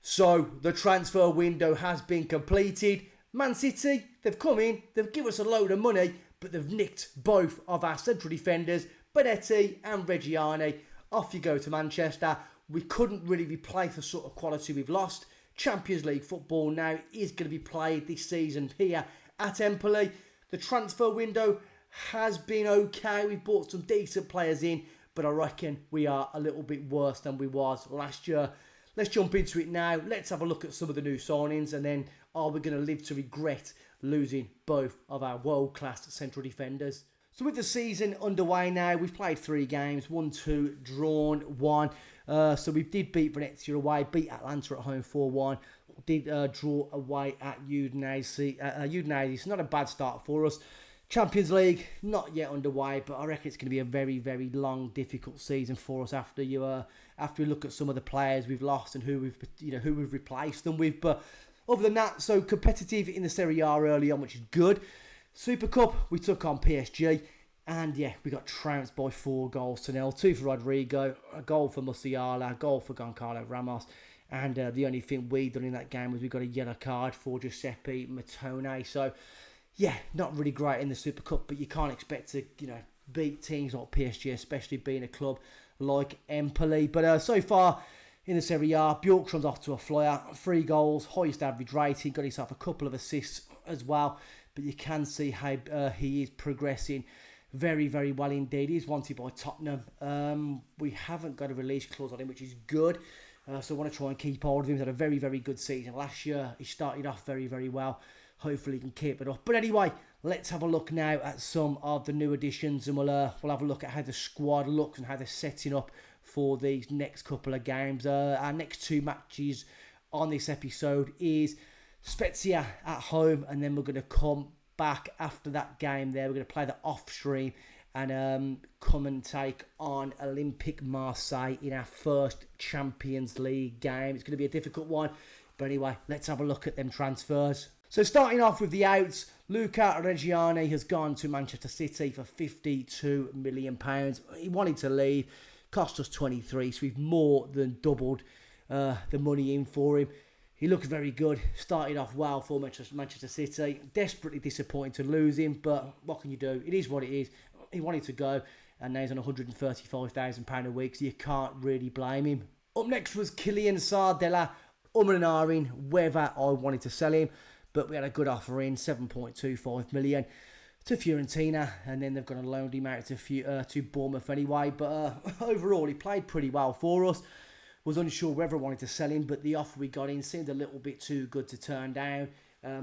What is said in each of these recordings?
So the transfer window has been completed. Man City, they've come in, they've given us a load of money, but they've nicked both of our central defenders, Benetti and Reggiani. Off you go to Manchester. We couldn't really replace the sort of quality we've lost. Champions League football now is going to be played this season here at Empoli. The transfer window has been okay. We've bought some decent players in, but I reckon we are a little bit worse than we was last year. Let's jump into it now. Let's have a look at some of the new signings, and then are we going to live to regret losing both of our world-class central defenders? So with the season underway now, we've played 3 games, won 2, drawn 1. So we did beat Venezia away, beat Atlanta at home 4-1. Did draw away at Udinese. It's not a bad start for us. Champions League, not yet underway, but I reckon it's going to be a very, very long, difficult season for us after we look at some of the players we've lost and who we've replaced them with. But other than that, so competitive in the Serie A early on, which is good. Super Cup, we took on PSG, and yeah, we got trounced by 4-0. 2 for Rodrigo, a goal for Musiala, a goal for Goncalo Ramos, and the only thing we done in that game was we got a yellow card for Giuseppe Matone. So yeah, not really great in the Super Cup, but you can't expect to, beat teams like PSG, especially being a club like Empoli. But so far in the Serie A, Bjorkstrom's off to a flyer. 3 goals, highest average rating, got himself a couple of assists as well. But you can see how he is progressing very, very well indeed. He's wanted by Tottenham. We haven't got a release clause on him, which is good. So I want to try and keep hold of him. He's had a very, very good season last year. He started off very, very well. Hopefully he can keep it up. But anyway, let's have a look now at some of the new additions, and we'll have a look at how the squad looks and how they're setting up for these next couple of games. Our next 2 matches on this episode is Spezia at home, and then we're going to come back after that game there. We're going to play the off stream and come and take on Olympique Marseille in our first Champions League game. It's going to be a difficult one, but anyway, let's have a look at them transfers. So starting off with the outs, Luca Reggiani has gone to Manchester City for £52 million. He wanted to leave, cost us 23, so we've more than doubled the money in for him. He looks very good, started off well for Manchester City. Desperately disappointing to lose him, but what can you do? It is what it is. He wanted to go, and now he's on £135,000 a week, so you can't really blame him. Up next was Kylian Sardella, and ahhing whether I wanted to sell him, but we had a good offer in, 7.25 million to Fiorentina, and then they've gone and loaned him out to Bournemouth anyway. But overall, he played pretty well for us. Was unsure whether I wanted to sell him, but the offer we got in seemed a little bit too good to turn down.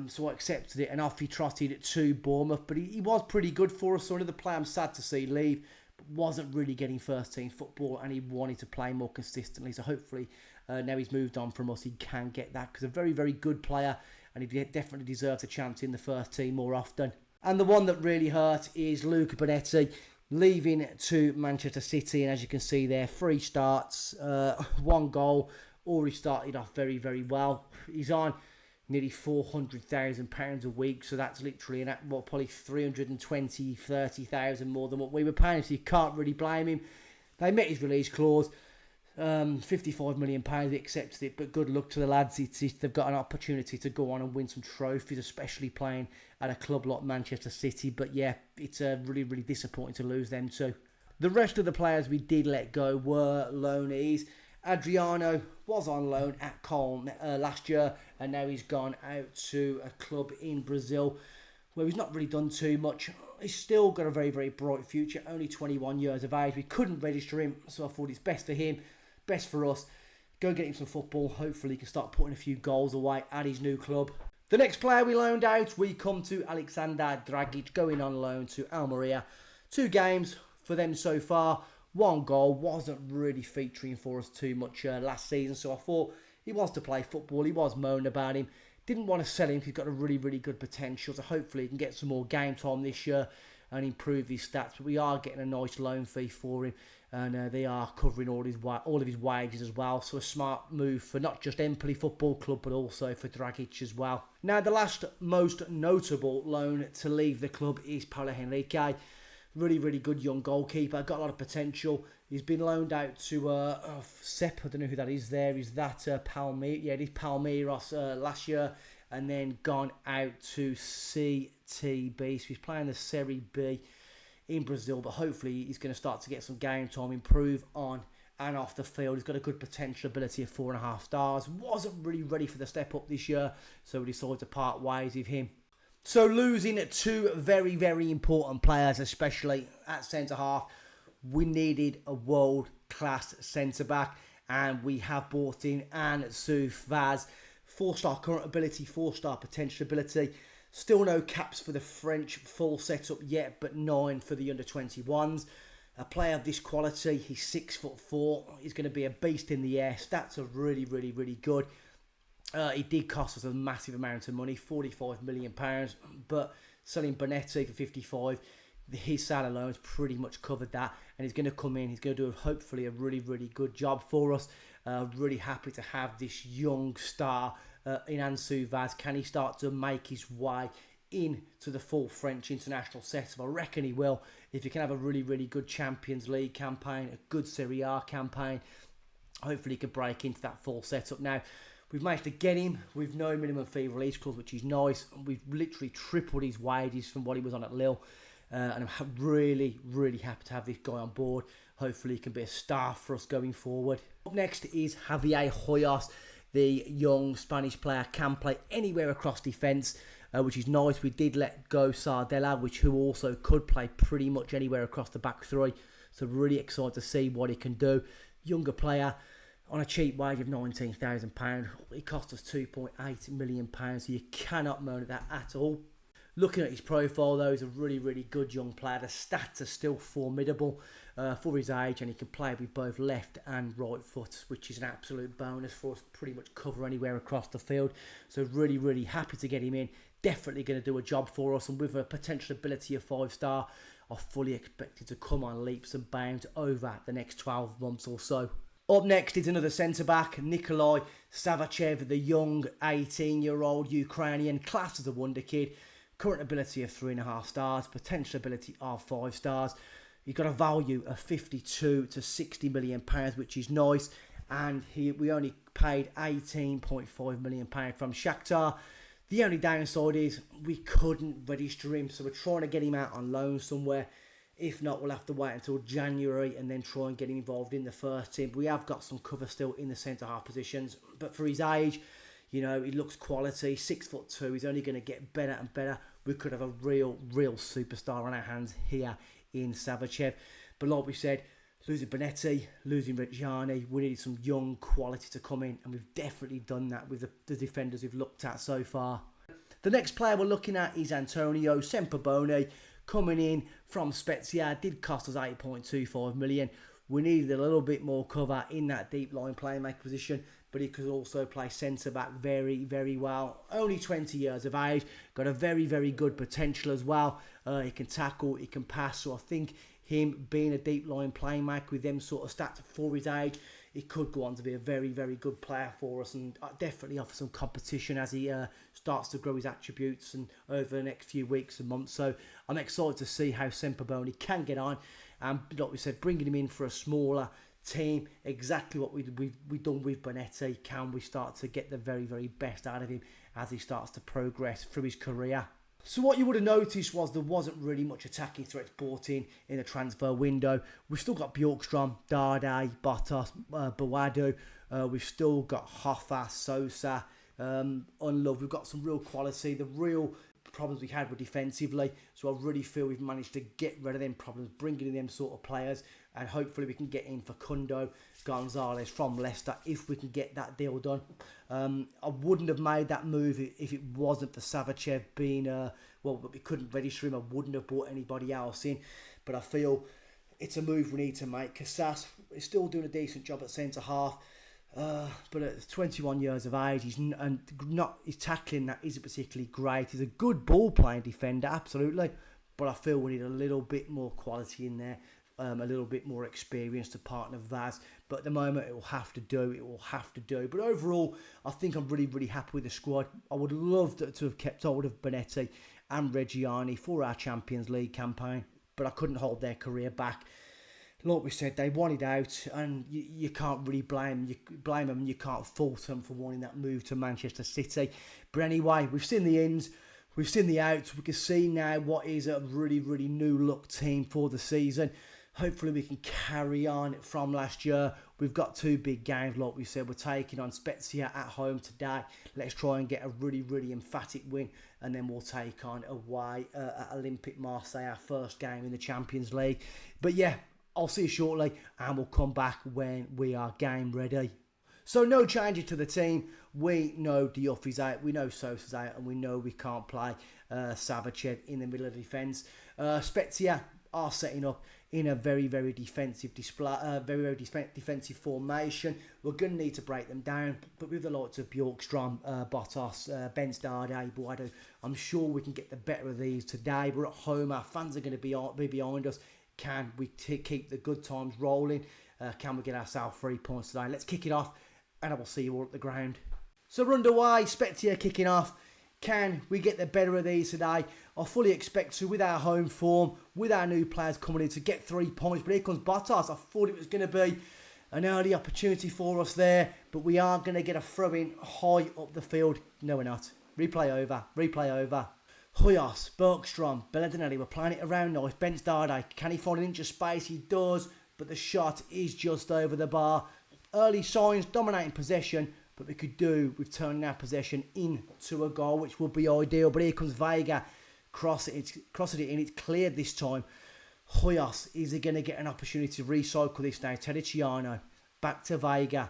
So I accepted it, and off he trotted to Bournemouth. But he was pretty good for us, so another player I'm sad to see leave, but wasn't really getting first team football, and he wanted to play more consistently. So hopefully now he's moved on from us, he can get that, because a very, very good player, and he definitely deserves a chance in the first team more often. And the one that really hurt is Luca Benetti leaving to Manchester City, and as you can see there, 3 starts, 1 goal. Already started off very, very well. He's on nearly £400,000 a week, so that's literally probably 30,000 more than what we were paying, so you can't really blame him. They met his release clause, £55 million, they accepted it, but good luck to the lads. They've got an opportunity to go on and win some trophies, especially playing at a club like Manchester City. But yeah, it's really, really disappointing to lose them too. The rest of the players we did let go were loanees. Adriano was on loan at Cologne last year, and now he's gone out to a club in Brazil where he's not really done too much. He's still got a very, very bright future, only 21 years of age. We couldn't register him, so I thought it's best for him, best for us. Go get him some football. Hopefully he can start putting a few goals away at his new club. The next player we loaned out, we come to Alexander Dragic, going on loan to Almeria. 2 games for them so far. 1 goal, wasn't really featuring for us too much last season, so I thought he wants to play football. He was moaning about him. Didn't want to sell him because he's got a really, really good potential, so hopefully he can get some more game time this year and improve his stats. But we are getting a nice loan fee for him, and they are covering all of his wages as well. So a smart move for not just Empoli Football Club, but also for Dragic as well. Now, the last most notable loan to leave the club is Paulo Henrique. Really, really good young goalkeeper. Got a lot of potential. He's been loaned out to Sep. I don't know who that is there. Is that Palmeiras? Yeah, it is Palmeiras last year. And then gone out to CTB. So he's playing the Serie B in Brazil. But hopefully he's going to start to get some game time, improve on and off the field. He's got a good potential ability of 4.5 stars. Wasn't really ready for the step up this year. So we decided to part ways with him. So losing two very, very important players, especially at centre-half. We needed a world-class centre-back, and we have brought in Ansu Fati. 4-star current ability, 4-star potential ability. Still no caps for the French full setup yet, but 9 for the under-21s. A player of this quality, he's 6'4". He's going to be a beast in the air. Stats are really, really, really good. He did cost us a massive amount of money, £45 million, but selling Bonetti for 55, his sale alone has pretty much covered that, and he's going to come in, he's going to do hopefully a really, really good job for us. Really happy to have this young star in Ansu Fati. Can he start to make his way into the full French international setup? I reckon he will. If he can have a really, really good Champions League campaign, a good Serie A campaign, hopefully he can break into that full setup. Now, we've managed to get him with no minimum fee release clause, which is nice. We've literally tripled his wages from what he was on at Lille. And I'm really, really happy to have this guy on board. Hopefully he can be a star for us going forward. Up next is Javier Hoyos, the young Spanish player, can play anywhere across defence, which is nice. We did let go Sardella, who also could play pretty much anywhere across the back three. So really excited to see what he can do. Younger player on a cheap wage of £19,000. It cost us £2.8 million, so you cannot moan at that at all. Looking at his profile, though, he's a really, really good young player. The stats are still formidable for his age, and he can play with both left and right foot, which is an absolute bonus for us. Pretty much cover anywhere across the field. So really, really happy to get him in. Definitely going to do a job for us, and with a potential ability of 5-star, I fully expect it to come on leaps and bounds over the next 12 months or so. Up next is another centre-back, Nikolai Savachev, the young 18-year-old Ukrainian, classed as a wonder kid. Current ability of 3.5 stars, potential ability of 5 stars. He's got a value of 52 to 60 million pounds, which is nice. And we only paid 18.5 million pounds from Shakhtar. The only downside is we couldn't register him, so we're trying to get him out on loan somewhere. If not, we'll have to wait until January and then try and get him involved in the first team. We have got some cover still in the centre-half positions, but for his age, you know, he looks quality, 6'2". He's only going to get better and better. We could have a real superstar on our hands here in Savachev. But like we said, losing Bonetti, losing Reggiani, we needed some young quality to come in, and we've definitely done that with the defenders we've looked at so far. The next player we're looking at is Antonio Sempaboni, coming in from Spezia. Did cost us 8.25 million. We needed a little bit more cover in that deep line playmaker position, but he could also play centre-back very, very well. Only 20 years of age, got a very, very good potential as well. He can tackle, he can pass, so I think him being a deep line playmaker with them sort of stats for his age, he could go on to be a very, very good player for us, and definitely offer some competition as he starts to grow his attributes and over the next few weeks and months. So I'm excited to see how Sempaboni can get on. And like we said, bringing him in for a smaller team, exactly what we've done with Bonetti. Can we start to get the very, very best out of him as he starts to progress through his career? So what you would have noticed was there wasn't really much attacking threats brought in the transfer window. We've still got Bjorkstrom, Dardai, Bottas, Bawadu. We've still got Hoffa, Sosa, Unlove. We've got some real quality. The real problems we had were defensively, so I really feel we've managed to get rid of them problems, bringing in them sort of players, and hopefully we can get in Facundo Gonzalez from Leicester if we can get that deal done. I wouldn't have made that move if it wasn't for Savachev being, but we couldn't register him. I wouldn't have brought anybody else in, but I feel it's a move we need to make. Casas is still doing a decent job at centre-half, but at 21 years of age, his tackling that isn't particularly great. He's a good ball-playing defender, absolutely, but I feel we need a little bit more quality in there, a little bit more experience to partner Vaz. But at the moment, it will have to do. But overall, I think I'm really, really happy with the squad. I would love to have kept hold of Bonetti and Reggiani for our Champions League campaign. but I couldn't hold their career back. Like we said, they wanted out, and you can't really blame them. You can't fault them for wanting that move to Manchester City. But anyway, we've seen the ins, we've seen the outs. We can see now what is a really, really new look team for the season. Hopefully we can carry on from last year. We've got 2 big games, like we said. We're taking on Spezia at home today. Let's try and get a really, really emphatic win. And then we'll take on away at Olympique Marseille, our first game in the Champions League. But yeah, I'll see you shortly, and we'll come back when we are game ready. So no changes to the team. We know Diouf is out, we know Sosa's out, and we know we can't play Savicev in the middle of the defence. Spezia are setting up in a very, very defensive defensive formation. We're going to need to break them down, but with the likes of Bjorkström, Bottas, Ben Stade, Boadu, I'm sure we can get the better of these today. We're at home, our fans are going to be behind us. Can we keep the good times rolling? Can we get ourselves 3 points today? Let's kick it off, and I will see you all at the ground. So we're underway, Spezia kicking off. Can we get the better of these today? I fully expect to, with our home form, with our new players coming in, to get 3 points. But here comes Bottas. I thought it was going to be an early opportunity for us there, but we are going to get a throw-in high up the field. No, we're not. Replay over. Hoyos, Bergstrom, Belladinelli, we're playing it around nice. Ben Stade, can he find an inch of space? He does, but the shot is just over the bar. Early signs, dominating possession, but we could do with turning our possession into a goal, which would be ideal. But here comes Vega, crossing it in, it's cleared this time. Hoyos, is he going to get an opportunity to recycle this now? Terriciano, back to Vega,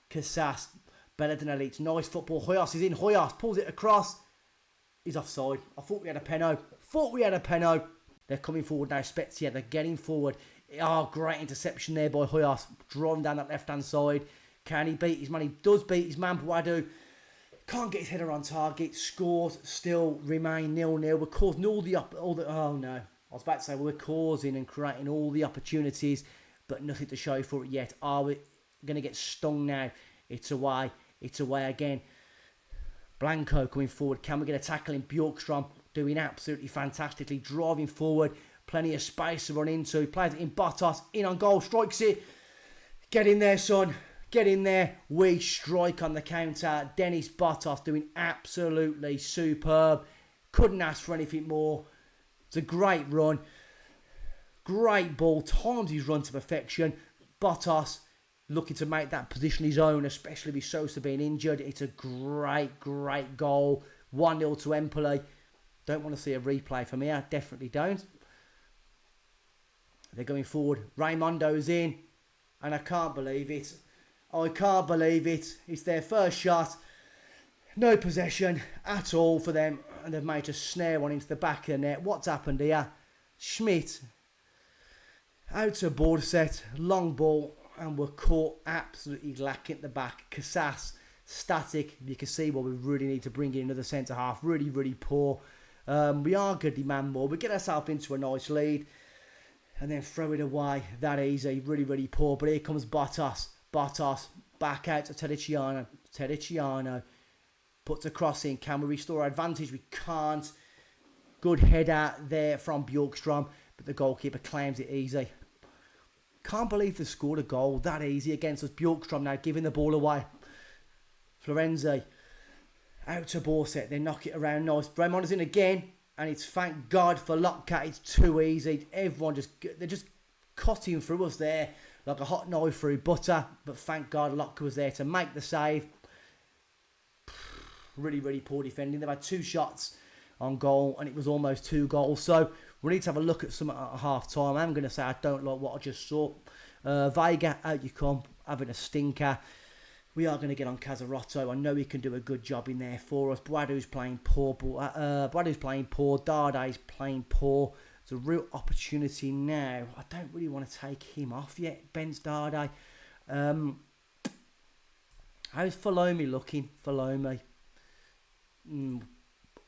Casas, Belladinelli, it's nice football. Hoyos is in, Hoyos pulls it across. He's offside. I thought we had a penno. They're coming forward now, Spezia. They're getting forward. Oh, great interception there by Hoyos. Driving down that left-hand side. Can he beat his man? He does beat his man. Boadu can't get his header on target. Scores still remain 0-0. We're causing all the... Oh, no. I was about to say we're causing and creating all the opportunities, but nothing to show for it yet. Are we going to get stung now? It's away. It's away again. Blanco coming forward. Can we get a tackle in? Bjorkström doing absolutely fantastically. Driving forward. Plenty of space to run into. Plays it in. Bottas in on goal. Strikes it. Get in there, son. Get in there. We strike on the counter. Dennis Bottas doing absolutely superb. Couldn't ask for anything more. It's a great run. Great ball. Times his run to perfection. Bottas looking to make that position his own, especially with Sosa being injured. It's a great, great goal. 1-0 to Empoli. Don't want to see a replay from here. Definitely don't. They're going forward. Raimondo's in. And I can't believe it. I can't believe it. It's their first shot. No possession at all for them. And they've managed to snare one into the back of the net. What's happened here? Schmidt. Out to board set. Long ball. And we're caught absolutely lacking at the back. Casas, static. You can see what we really need to bring in another centre-half. Really, really poor. We are going to demand more. We get ourselves into a nice lead. And then throw it away. That easy. Really, really poor. But here comes Bottas. Bottas back out to Terriciano. Terriciano puts a cross in. Can we restore our advantage? We can't. Good header there from Bjorkström. But the goalkeeper claims it easy. Can't believe they scored a goal that easy against us. Bjorkström now giving the ball away. Florenzi out to Borset. They knock it around nice. Bremon's in again. And it's thank God for Lotka. It's too easy. They're just cutting through us there like a hot knife through butter. But thank God Lotka was there to make the save. Really, really poor defending. They've had 2 shots on goal and it was almost 2 goals. So we need to have a look at some at half time. I'm going to say I don't like what I just saw. Vega, out you come, having a stinker. We are going to get on Casarotto. I know he can do a good job in there for us. Boadu's playing poor. Boadu's playing poor. Darde's playing poor. It's a real opportunity now. I don't really want to take him off yet. Ben Darde. How's Falomi looking? Falomi.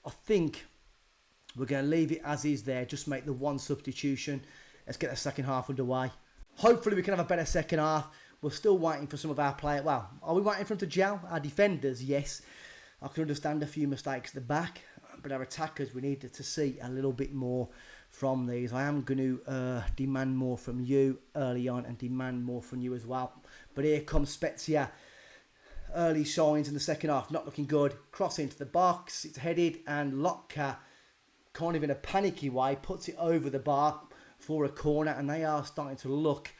I think we're going to leave it as is there. Just make the 1 substitution. Let's get the second half underway. Hopefully we can have a better second half. We're still waiting for some of our players. Well, are we waiting for them to gel? Our defenders, yes. I can understand a few mistakes at the back. But our attackers, we needed to see a little bit more from these. I am going to demand more from you early on and demand more from you as well. But here comes Spezia. Early signs in the second half, not looking good. Cross into the box, it's headed, and Lotka, kind of in a panicky way, puts it over the bar for a corner, and they are starting to look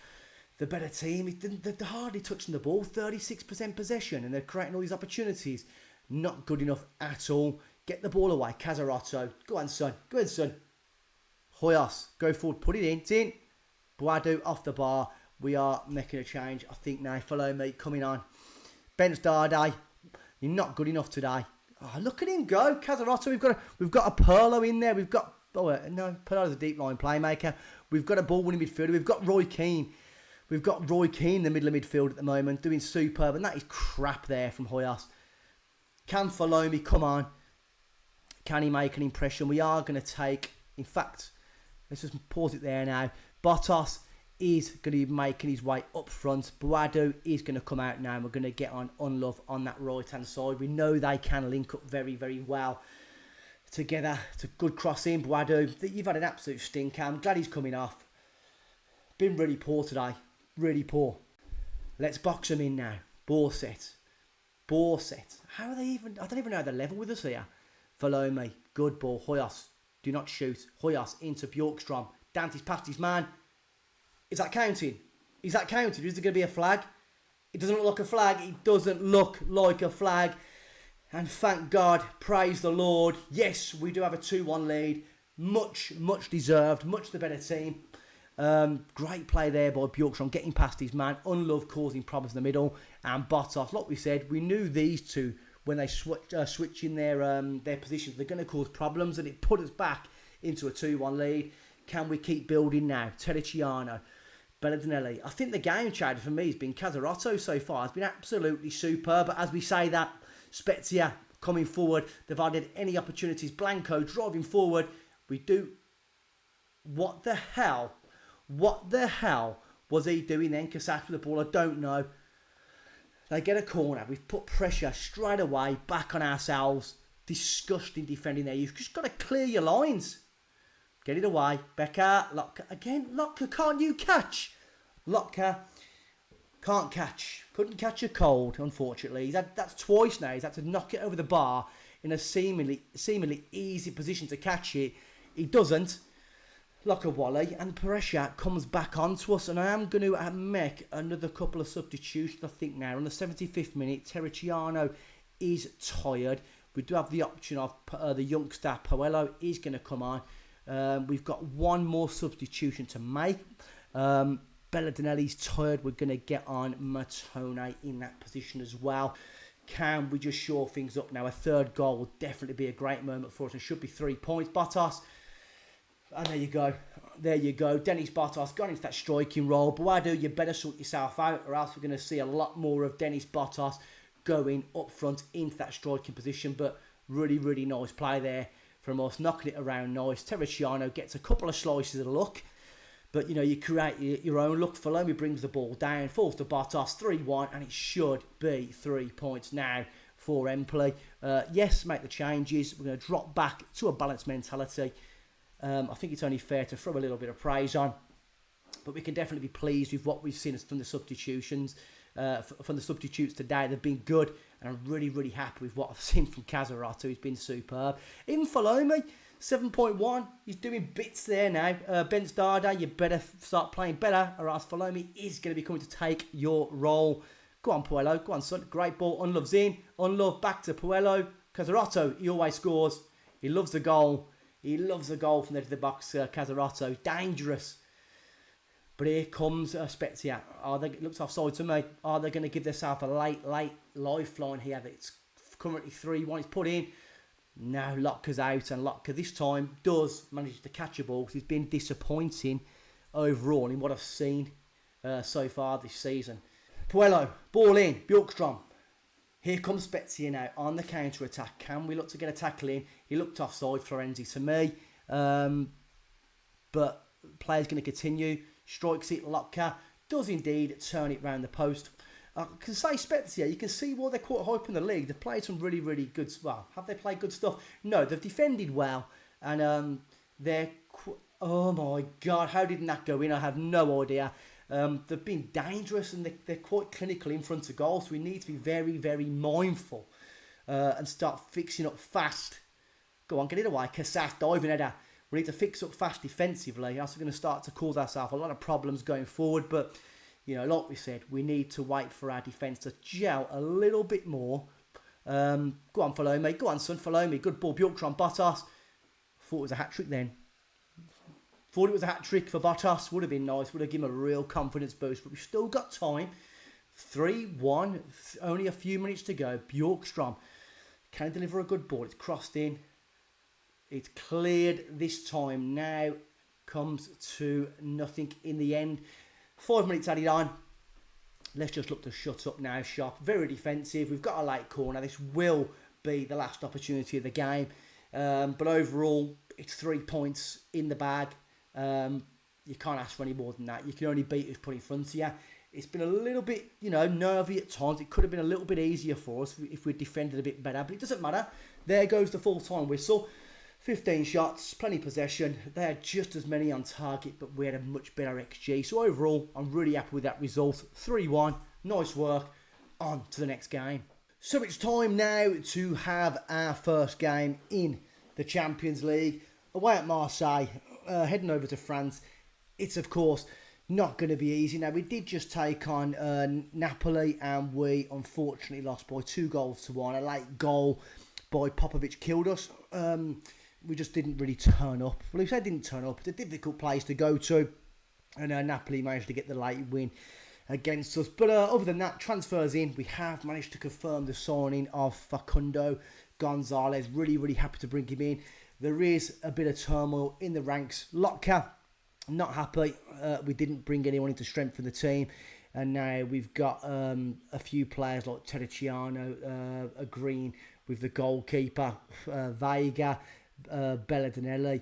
the better team. They're hardly touching the ball, 36% possession, and they're creating all these opportunities. Not good enough at all. Get the ball away, Casarotto. Go on, son. Go on, son. Hoyos, go forward, put it in. It's in. Boadu off the bar. We are making a change, I think now. Follow me, coming on. Benzdarde, you're not good enough today. Oh, look at him go, Casarotto. We've got a Perlo in there. Perlo's a deep line playmaker. We've got a ball winning midfielder. We've got Roy Keane. We've got Roy Keane in the middle of midfield at the moment, doing superb, and that is crap there from Hoyos. Can follow me, come on. Can he make an impression? We are going to take, in fact, let's just pause it there now. Bottas is going to be making his way up front. Boadu is going to come out now, and we're going to get on Unlove on that right-hand side. We know they can link up very, very well together. It's a good crossing. Boadu, you've had an absolute stinker. I'm glad he's coming off. Been really poor today. Really poor. Let's box them in now. Borset. How are they even... I don't even know how they're level with us here. Follow me. Good ball. Hoyos. Do not shoot. Hoyos into Bjorkstrom. Dante's past his man. Is that counting? Is there going to be a flag? It doesn't look like a flag. It doesn't look like a flag. And thank God, praise the Lord. Yes, we do have a 2-1 lead. Much deserved. Much the better team. Great play there by Bjorkstrom, getting past his man. Unlove causing problems in the middle. And Bottas, like we said, we knew these two, when they switch in their positions, they're going to cause problems. And it put us back into a 2-1 lead. Can we keep building now? Terriciano. Belladinelli. I think the game changer for me has been Casarotto so far. It's been absolutely superb. But as we say that, Spezia coming forward. They've added any opportunities. Blanco driving forward. We do... What the hell was he doing then? Casas with the ball, I don't know. They get a corner. We've put pressure straight away back on ourselves. Disgusting defending there. You've just got to clear your lines. Get it away. Becker. Lotka. Again. Lotka, can't you catch? Lotka can't catch. Couldn't catch a cold, unfortunately. That's twice now. He's had to knock it over the bar in a seemingly easy position to catch it. He doesn't. Lotka Wally. And pressure comes back onto us. And I am going to make another couple of substitutions, I think, now. On the 75th minute, Terriciano is tired. We do have the option of the youngster, Poello, is going to come on. We've got one more substitution to make. Belladinelli's tired. We're going to get on Matone in that position as well. Can we just shore things up now? A third goal will definitely be a great moment for us and should be 3 points. Bottas. And there you go. There you go. Dennis Bottas gone into that striking role. Boadu, you better sort yourself out or else we're going to see a lot more of Dennis Bottas going up front into that striking position. But really nice play there from us, knocking it around nice. Terriciano gets a couple of slices of luck. But, you know, you create your own luck. Falomi brings the ball down, falls to Bottas, 3-1, and it should be 3 points now for Empoli. Yes, make the changes. We're going to drop back to a balanced mentality. I think it's only fair to throw a little bit of praise on. But we can definitely be pleased with what we've seen from the substitutions. From the substitutes today, they've been good. And I'm really happy with what I've seen from Casarotto. He's been superb. Even Falomi, 7.1. He's doing bits there now. Benzdarde, you better start playing better, or else Falomi is going to be coming to take your role. Go on, Poello. Go on, son. Great ball. Unlove's in. Unlove back to Poello. Casarotto, he always scores. He loves the goal. He loves the goal from the edge of the box. Casarotto, dangerous. But here comes Spezia. It looks offside to me. Are they going to give themselves a late lifeline here? It's currently 3-1. It's put in. Now Lotka's out, and Lotka this time does manage to catch a ball because he's been disappointing overall in what I've seen so far this season. Poello, ball in, Bjorkstrom. Here comes Spezia now on the counter-attack. Can we look to get a tackle in? He looked offside, Florenzi, to me. But player's going to continue. Strikes it, Lotka does indeed turn it round the post. I can say Spezia, you can see why they're quite hype in the league. They've played some really good... Well, have they played good stuff? No, they've defended well. And they're Oh my God, how didn't that go in? I have no idea. They've been dangerous and they're quite clinical in front of goal, so we need to be very, very mindful and start fixing up fast. Go on, get it away. Cassat, diving header. We need to fix up fast defensively. That's going to start to cause ourselves a lot of problems going forward. But, you know, like we said, we need to wait for our defence to gel a little bit more. Go on, follow me. Go on, son, follow me. Good ball, Bjorkström on Bottas. Thought it was a hat-trick then. Thought it was a hat-trick for Bottas. Would have been nice. Would have given him a real confidence boost. But we've still got time. 3-1. Only a few minutes to go. Bjorkström can deliver a good ball. It's crossed in. It's cleared this time. Now comes to nothing in the end. 5 minutes added on. Let's just look to shut up now, Shop. Very defensive. We've got a late corner. This will be the last opportunity of the game. But overall, it's 3 points in the bag. You can't ask for any more than that. You can only beat who's put in front of you. It's been a little bit, you know, nervy at times. It could have been a little bit easier for us if we'd defended a bit better. But it doesn't matter. There goes the full-time whistle. 15 shots, plenty of possession. They had just as many on target, but we had a much better XG. So overall, I'm really happy with that result. 3-1, nice work. On to the next game. So it's time now to have our first game in the Champions League. Away at Marseille, heading over to France. It's, of course, not going to be easy. Now, we did just take on Napoli, and we unfortunately lost by 2-1. A late goal by Popovic killed us. We just didn't really turn up. Well, if they didn't turn up, it's a difficult place to go to. And Napoli managed to get the late win against us. But other than that, transfers in. We have managed to confirm the signing of Facundo Gonzalez. Really, really happy to bring him in. There is a bit of turmoil in the ranks. Lotka, not happy. We didn't bring anyone in to strengthen the team. And now we've got a few players like Terracciano agreeing with the goalkeeper, Veiga, Belladinelli.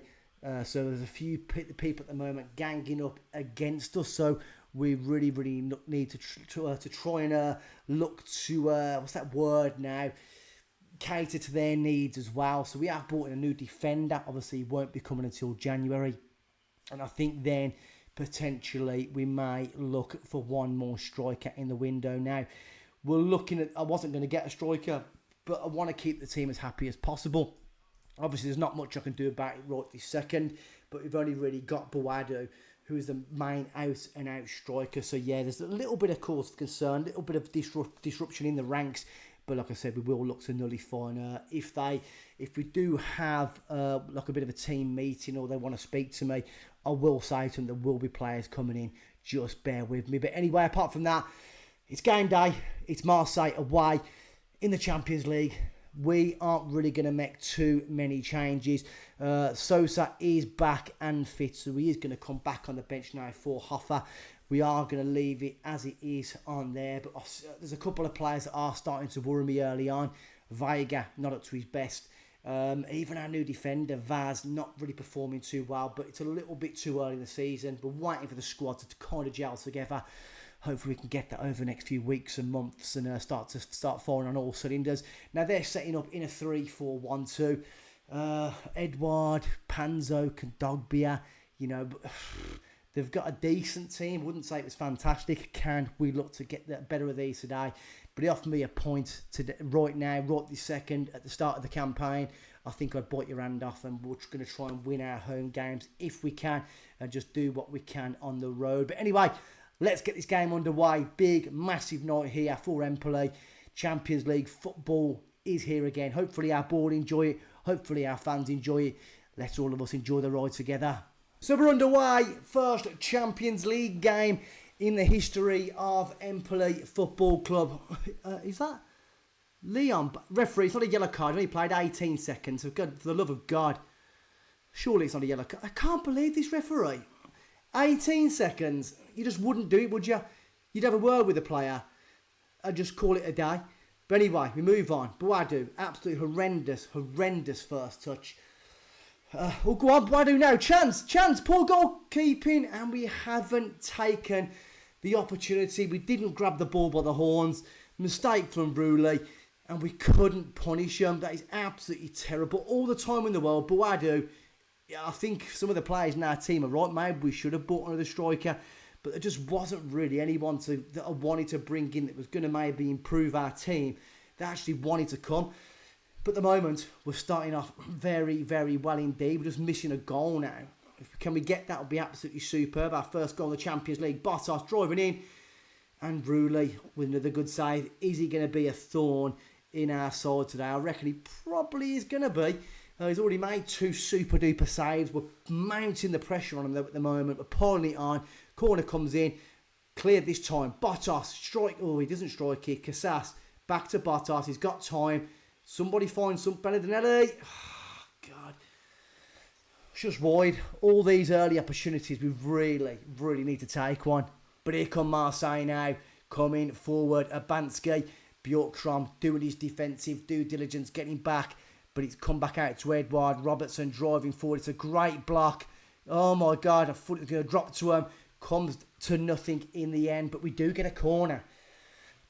So there's a few people at the moment ganging up against us. So we really, really need to try and look to, what's that word now? Cater to their needs as well. So we have brought in a new defender. Obviously, he won't be coming until January. And I think then potentially we may look for one more striker in the window. Now, we're looking at, I wasn't going to get a striker, but I want to keep the team as happy as possible. Obviously, there's not much I can do about it right this second, but we've only really got Boadu, who is the main out-and-out striker. So, yeah, there's a little bit of cause for concern, a little bit of disruption in the ranks. But like I said, we will look to nullify. And if we do have like a bit of a team meeting or they want to speak to me, I will say to them there will be players coming in. Just bear with me. But anyway, apart from that, it's game day. It's Marseille away in the Champions League. We aren't really going to make too many changes. Sosa is back and fit, so he is going to come back on the bench now for Hoffa. We are going to leave it as it is on there, but there's a couple of players that are starting to worry me early on. Veiga, not up to his best. Even our new defender, Vaz, not really performing too well, but it's a little bit too early in the season. We're waiting for the squad to kind of gel together. Hopefully we can get that over the next few weeks and months and start firing on all cylinders. Now they're setting up in a 3-4-1-2. Edouard, Panzo, Kondogbia, you know, they've got a decent team. Wouldn't say it was fantastic. Can we look to get the better of these today? But he offered me a point today, right now, right this second, at the start of the campaign. I think I'd bite your hand off, and we're going to try and win our home games if we can and just do what we can on the road. But anyway, let's get this game underway. Big, massive night here for Empoli. Champions League football is here again. Hopefully our board enjoy it. Hopefully our fans enjoy it. Let's all of us enjoy the ride together. So we're underway. First Champions League game in the history of Empoli Football Club. Is that Leon? Referee, it's not a yellow card. He only played 18 seconds. For the love of God. Surely it's not a yellow card. I can't believe this referee. 18 seconds. You just wouldn't do it, would you? You'd have a word with the player and just call it a day. But anyway, we move on. Boadu, absolutely horrendous first touch. Oh, go on, Boadu now. Chance, poor goalkeeping. And we haven't taken the opportunity. We didn't grab the ball by the horns. Mistake from Bruley. And we couldn't punish him. That is absolutely terrible. All the time in the world, Boadu, I think some of the players in our team are right. Maybe we should have bought another striker, but there just wasn't really anyone that I wanted to bring in that was going to maybe improve our team, that actually wanted to come. But at the moment, we're starting off very, very well indeed. We're just missing a goal now. Can we get that? It would be absolutely superb. Our first goal in the Champions League. Bottas driving in. And Rulli with another good save. Is he going to be a thorn in our side today? I reckon he probably is going to be. He's already made 2 super duper saves. We're mounting the pressure on him though at the moment. We're piling it on. Corner comes in. Cleared this time. Bottas strike. Oh, he doesn't strike it. Casas back to Bottas. He's got time. Somebody find some Bellinelli. Oh, God. It's just wide. All these early opportunities, we really, really need to take one. But here come Marseille now. Coming forward. Abansky. Bjorkstrom doing his defensive due diligence. Getting back. But it's come back out to Edouard. Robertson driving forward. It's a great block. Oh, my God. I thought it was going to drop to him. Comes to nothing in the end. But we do get a corner.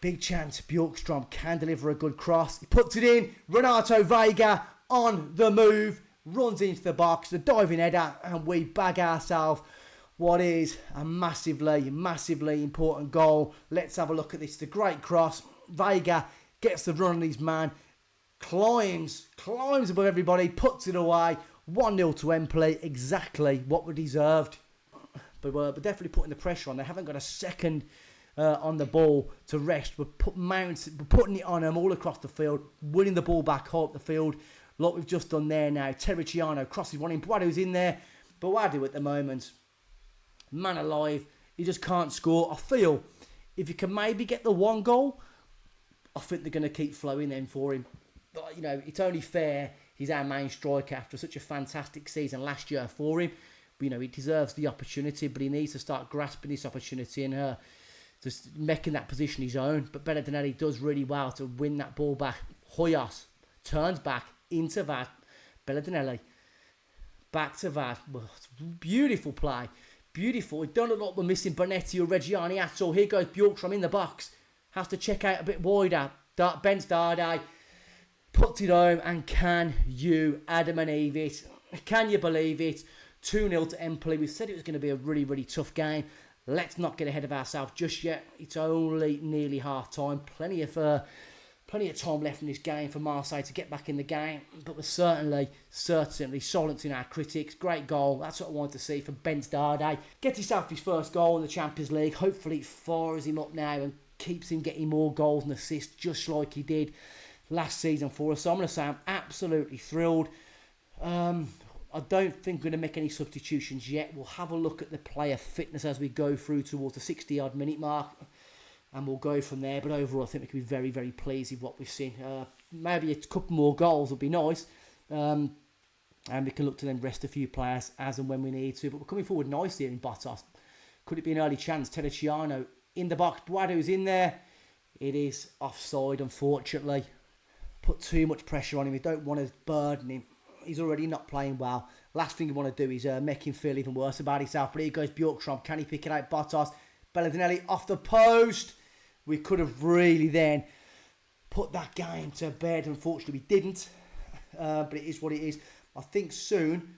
Big chance, Bjorkstrom can deliver a good cross. He puts it in. Renato Vega on the move. Runs into the box. The diving header. And we bag ourselves what is a massively, massively important goal. Let's have a look at this. It's a great cross. Vega gets the run on his man. Climbs above everybody. Puts it away. 1-0 to Empoli. Exactly what we deserved. But we're definitely putting the pressure on. They haven't got a second on the ball to rest. We're putting it on them all across the field, winning the ball back up the field, like we've just done there now. Terriciano crosses one in. Boadou's in there. Boadou at the moment, man alive, he just can't score. I feel if you can maybe get the 1 goal, I think they're going to keep flowing then for him. But, you know, it's only fair. He's our main striker after such a fantastic season last year for him. But, you know, he deserves the opportunity, but he needs to start grasping this opportunity and just making that position his own. But Bellinelli does really well to win that ball back. Hoyos turns back into that. Bellinelli back to that. Well, beautiful play. Beautiful. It don't look like we're missing Bonetti or Reggiani at all. Here goes Bjorkstrom in the box. Has to check out a bit wider. Ben Stardai puts it home. And can you Adam and Eve it? Can you believe it? 2-0 to Empoli. We said it was going to be a really, really tough game. Let's not get ahead of ourselves just yet. It's only nearly half time. Plenty of time left in this game for Marseille to get back in the game. But we're certainly silencing our critics. Great goal. That's what I wanted to see from Ben Stardai. Gets himself his first goal in the Champions League. Hopefully it fires him up now and keeps him getting more goals and assists just like he did last season for us. So I'm going to say I'm absolutely thrilled. I don't think we're going to make any substitutions yet. We'll have a look at the player fitness as we go through towards the 60-odd minute mark. And we'll go from there. But overall, I think we can be very, very pleased with what we've seen. Maybe a couple more goals would be nice. And we can look to then rest a few players as and when we need to. But we're coming forward nicely here in Bottas. Could it be an early chance? Terriciano in the box. Boadou's in there. It is offside, unfortunately. Put too much pressure on him. We don't want to burden him. He's already not playing well. Last thing you want to do is make him feel even worse about himself. But here goes Bjorkstrom. Can he pick it out? Bottas. Bellinelli off the post. We could have really then put that game to bed. Unfortunately, we didn't. But it is what it is. I think soon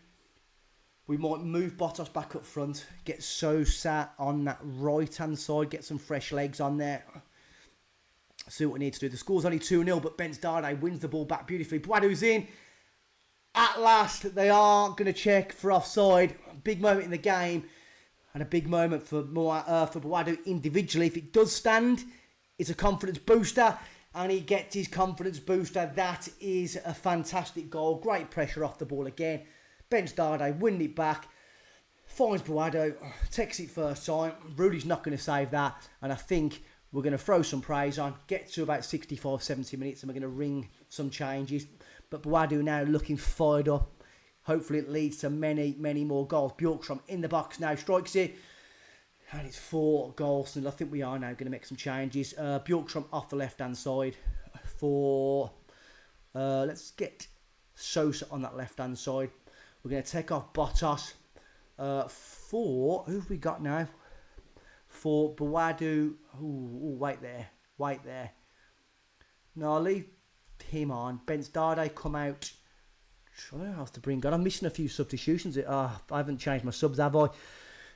we might move Bottas back up front. Get Sosa on that right-hand side. Get some fresh legs on there. See what we need to do. The score's only 2-0, but Ben Stardai wins the ball back beautifully. Boadou's in. At last, they are going to check for offside. Big moment in the game. And a big moment for Boadou individually. If it does stand, it's a confidence booster. And he gets his confidence booster. That is a fantastic goal. Great pressure off the ball again. Ben Stardai winning it back. Finds Boadou. Takes it first time. Rudy's not going to save that. And I think we're going to throw some praise on. Get to about 65, 70 minutes. And we're going to ring some changes. But Boadou now looking fired up. Hopefully it leads to many, many more goals. Bjorkstrom in the box now. Strikes it. And it's 4 goals. And I think we are now going to make some changes. Bjorkstrom off the left-hand side for... let's get Sosa on that left-hand side. We're going to take off Bottas for... Who have we got now? For Boadou. Ooh, wait there. Wait there. No, I'll leave him on. Ben Stardai come out. I don't know how else to bring on. I'm missing a few substitutions. I haven't changed my subs, have I?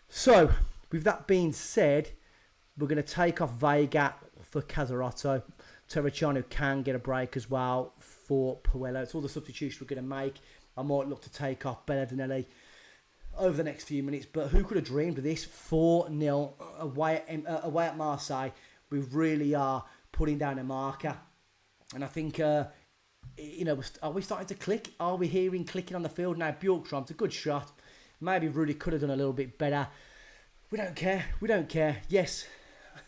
So, with that being said, we're going to take off Vega for Casaroto. Terracciano can get a break as well for Puello. It's all the substitutions we're going to make. I might look to take off Belladinelli over the next few minutes, but who could have dreamed of this? 4-0 away at Marseille. We really are putting down a marker. And I think, are we starting to click? Are we hearing clicking on the field now? Bjorkstrom's a good shot. Maybe Rudy could have done a little bit better. We don't care. Yes,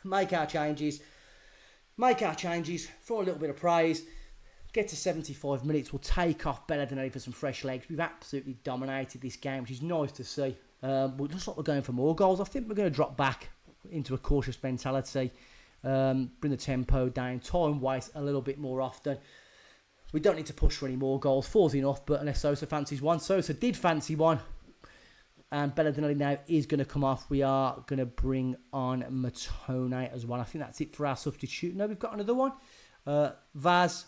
make our changes. For a little bit of praise. Get to 75 minutes. We'll take off Belladinelli for some fresh legs. We've absolutely dominated this game, which is nice to see. Looks like we're going for more goals. I think we're going to drop back into a cautious mentality. Bring the tempo down. Try and waste a little bit more often. We don't need to push for any more goals. 4's enough, but unless Sosa fancies one. Sosa did fancy one. And Belladinelli now is going to come off. We are going to bring on Matone as well. I think that's it for our substitute. No, we've got another one. Vaz,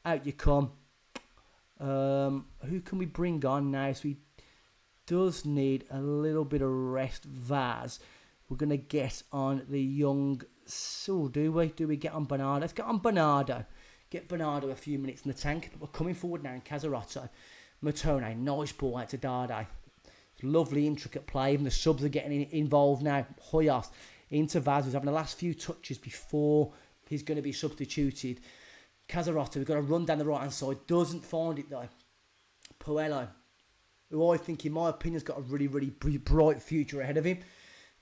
out you come. Who can we bring on now? So he does need a little bit of rest. Vaz. We're going to get on the young... So do we? Do we get on Bernardo? Let's get on Bernardo. Get Bernardo a few minutes in the tank. But we're coming forward now in Casaroto. Matone, nice ball out to Dardai. Lovely, intricate play. Even the subs are getting involved now. Hoyos into Vaz, who's having the last few touches before he's going to be substituted. Casaroto, we've got to run down the right-hand side. Doesn't find it, though. Puello, who I think, in my opinion, has got a really, really bright future ahead of him.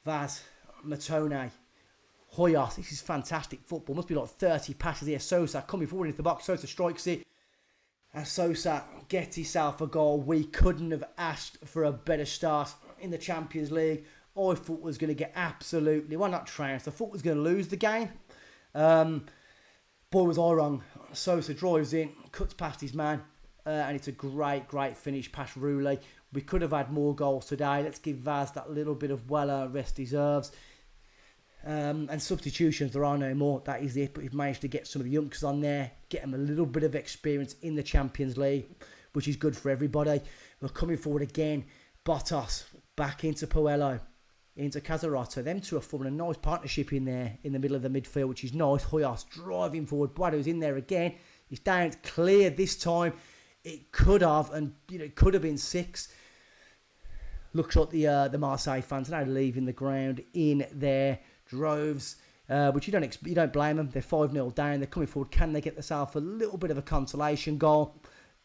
Vaz, Matone, Hoyos. This is fantastic football. Must be like 30 passes here. Sosa coming forward into the box. Sosa strikes it. And Sosa gets himself a goal. We couldn't have asked for a better start in the Champions League. I thought was going to get absolutely, well, not trounced. I thought was going to lose the game. Boy, was I wrong. Sosa drives in, cuts past his man, and it's a great, great finish past Rulli. We could have had more goals today. Let's give Vaz that little bit of well-earned rest deserves. And substitutions, there are no more. That is it. But we've managed to get some of the youngsters on there, get them a little bit of experience in the Champions League, which is good for everybody. We're coming forward again. Bottas back into Puello, into Casaroto. Them two are forming a nice partnership in there in the middle of the midfield, which is nice. Hoyos driving forward. Boado's in there again. He's down. It's clear this time. It could have, and it could have been 6. Looks like the Marseille fans are now leaving the ground in their droves, which you don't blame them. They're 5-0 down. They're coming forward. Can they get themselves a little bit of a consolation goal?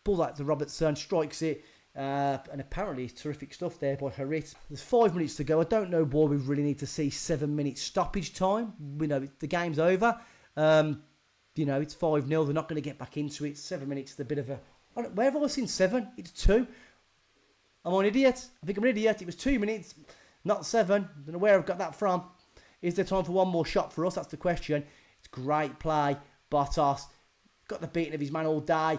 Ball out to Robertson, strikes it, and apparently terrific stuff there by Harit. There's 5 minutes to go. I don't know why we really need to see 7 minutes stoppage time. We know the game's over. It's 5-0. They're not going to get back into it. 7 minutes is a bit of a... Where have I seen 7? It's 2. I'm an idiot. I think I'm an idiot. It was 2 minutes, not 7. Don't know where I've got that from. Is there time for one more shot for us? That's the question. It's great play. Bottas got the beating of his man all day.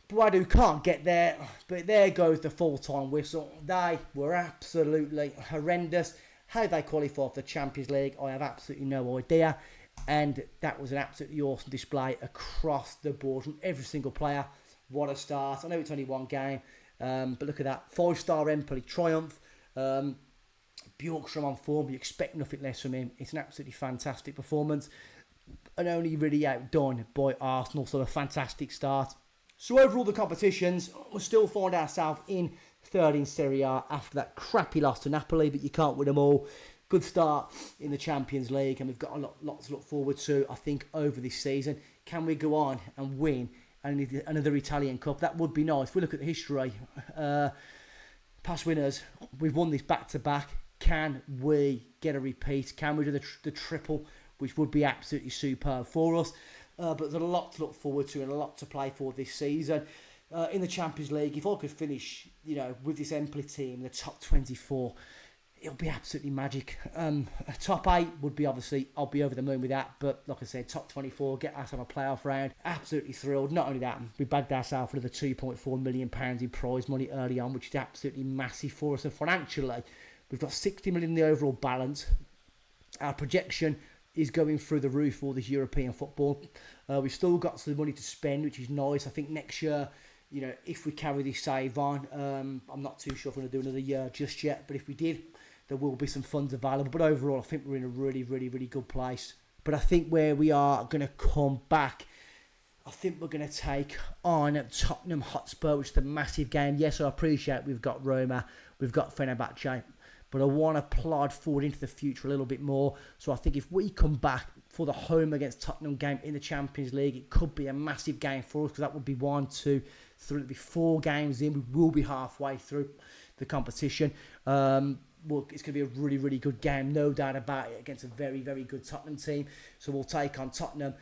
Boadu can't get there. But there goes the full-time whistle. They were absolutely horrendous. How they qualify for the Champions League, I have absolutely no idea. And that was an absolutely awesome display across the board from every single player. What a start. I know it's only one game. But look at that. 5-star Empoli triumph. Bjorkstrom on form, you expect nothing less from him. It's an absolutely fantastic performance and only really outdone by Arsenal, so a fantastic start. So overall the competitions, we'll still find ourselves in third in Serie A after that crappy loss to Napoli, but you can't win them all. Good start in the Champions League, and we've got a lot to look forward to, I think, over this season. Can we go on and win another Italian Cup? That would be nice. If we look at the history, past winners, we've won this back-to-back. Can we get a repeat? Can we do the triple, which would be absolutely superb for us? But there's a lot to look forward to and a lot to play for this season. In the Champions League, if I could finish, with this Empoli team, the top 24, it'll be absolutely magic. A top 8 would be, obviously, I'll be over the moon with that. But like I said, top 24, get us on a playoff round. Absolutely thrilled. Not only that, we bagged ourselves for another £2.4 million in prize money early on, which is absolutely massive for us. And financially, we've got 60 million in the overall balance. Our projection is going through the roof for this European football. We've still got some money to spend, which is nice. I think next year you know, if we carry this save on, I'm not too sure if we're going to do another year just yet, but if we did, there will be some funds available. But overall, I think we're in a really, really, really good place. But I think where we are going to come back, I think we're going to take on Tottenham Hotspur, which is a massive game. Yes, I appreciate we've got Roma, we've got Fenerbahce, but I want to plod forward into the future a little bit more. So I think if we come back for the home against Tottenham game in the Champions League, it could be a massive game for us, because that would be 1, 2, 3, it'll be 4 games in. We will be halfway through the competition. Well, it's going to be a really, really good game, no doubt about it, against a very, very good Tottenham team. So we'll take on Tottenham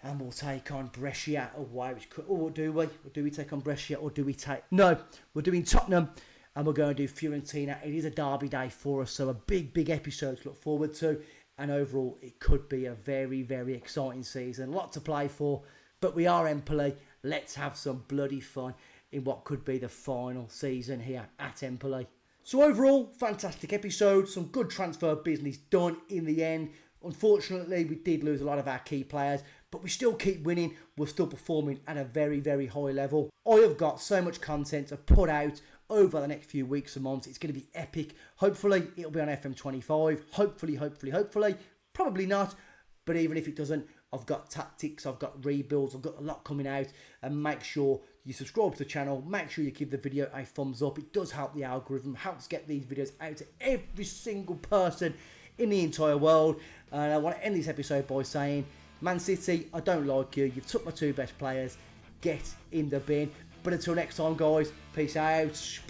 and we'll take on Brescia away. Or do we? Or do we take on Brescia, or do we take... No, we're doing Tottenham and we're going to do Fiorentina. It is a derby day for us, so a big, big episode to look forward to. And overall, it could be a very, very exciting season. A lot to play for, but we are Empoli. Let's have some bloody fun in what could be the final season here at Empoli. So overall, fantastic episode. Some good transfer business done in the end. Unfortunately, we did lose a lot of our key players, but we still keep winning. We're still performing at a very, very high level. I have got so much content to put out over the next few weeks and months. It's going to be epic. Hopefully, it'll be on FM25. Hopefully. Probably not. But even if it doesn't, I've got tactics, I've got rebuilds, I've got a lot coming out. And make sure you subscribe to the channel. Make sure you give the video a thumbs up. It does help the algorithm, helps get these videos out to every single person in the entire world. And I want to end this episode by saying, Man City, I don't like you. You've took my 2 best players. Get in the bin. But until next time, guys, peace out.